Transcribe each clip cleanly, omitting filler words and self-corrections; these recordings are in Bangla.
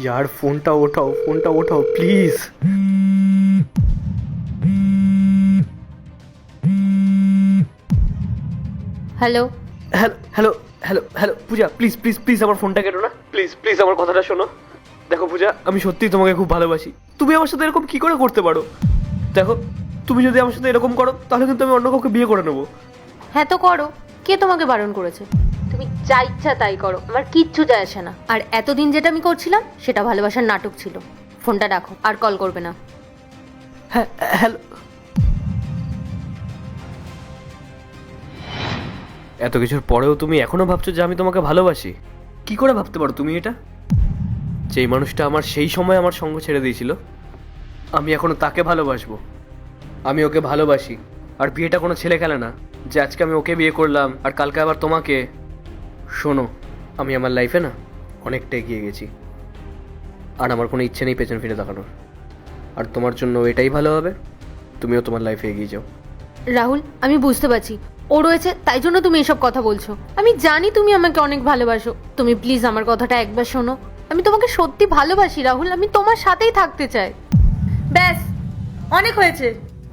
यार फोनটা ওঠাও please. Hello. Hello hello hello hello Puja, please please please আমার ফোনটা কেটো না, প্লিজ প্লিজ আমার কথাটা শোনো। দেখো পূজা, আমি সত্যিই তোমাকে খুব ভালোবাসি। তুমি আমার সাথে এরকম কি করে করতে পারো? দেখো, তুমি যদি আমার সাথে এরকম করো তাহলে কিন্তু আমি অন্য কাউকে বিয়ে করে নেবো। হ্যাঁ তো করো, কে তোমাকে বারণ করেছে? তুমি যা ইচ্ছা তাই করো, আমার কিচ্ছু যায় আসে না। আর এতদিন যেটা আমি করছিলাম সেটা ভালোবাসার নাটক ছিল। ফোনটা রাখো, আর কল করবে না। হ্যাঁ হ্যালো। এত কিছুর পরেও তুমি এখনো ভাবছো যে আমি তোমাকে ভালোবাসি? কি করে ভাবতে পারো তুমি এটা? যেই মানুষটা আমার সেই সময় আমার সঙ্গ ছেড়ে দিয়েছিল, আমি এখনো তাকে ভালোবাসবো। আমি ওকে ভালোবাসি। আর বিয়েটা কোনো ছেলে খেলে না যে আজকে আমি ওকে বিয়ে করলাম আর কালকে আবার তোমাকে। শোনো, আমি আমার লাইফে না অনেকটা এগিয়ে গেছি, আর আমার কোনো ইচ্ছে নেই পেছন ফিরে তাকানোর। আর তোমার জন্য এটাই ভালো হবে, তুমিও তোমার লাইফে এগিয়ে যাও। রাহুল, আমি বুঝতে পারছি ও রয়েছে তাই জন্য তুমি এসব কথা বলছো। আমি জানি তুমি আমাকে অনেক ভালোবাসো। তুমি প্লিজ আমার কথাটা একবার শোনো। আমি তোমাকে সত্যি ভালোবাসি রাহুল, আমি তোমার সাথেই থাকতে চাই। ব্যাস, অনেক হয়েছে।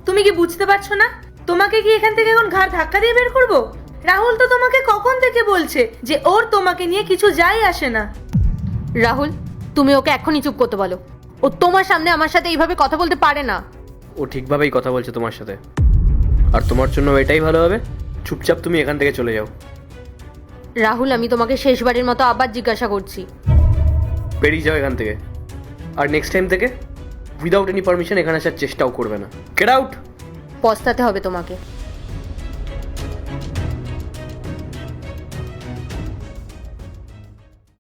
তুমি কি বুঝতে পারছো না? তোমাকে কি এখান থেকে এখন ঘাড় ধাক্কা দিয়ে বের করবো? রাহুল তো তোমাকে কখন থেকে বলছে যে ওর তোমাকে নিয়ে কিছু যায় আসে না। রাহুল, তুমি ওকে এখনই চুপ করতে বলো। ও তোমার সামনে আমার সাথে এইভাবে কথা বলতে পারে না। ও ঠিকভাবেই কথা বলছে তোমার সাথে, আর তোমার জন্য এটাই ভালো হবে, চুপচাপ তুমি এখান থেকে চলে যাও। রাহুল, আমি তোমাকে শেষবারের মতো আবার জিজ্ঞাসা করছি। বেরিয়ে যাও এখান থেকে, আর নেক্সট টাইম থেকে উইদাউট এনি পারমিশন এখানে আসার চেষ্টাও করবে না। Get out. পস্তাতে হবে তোমাকে।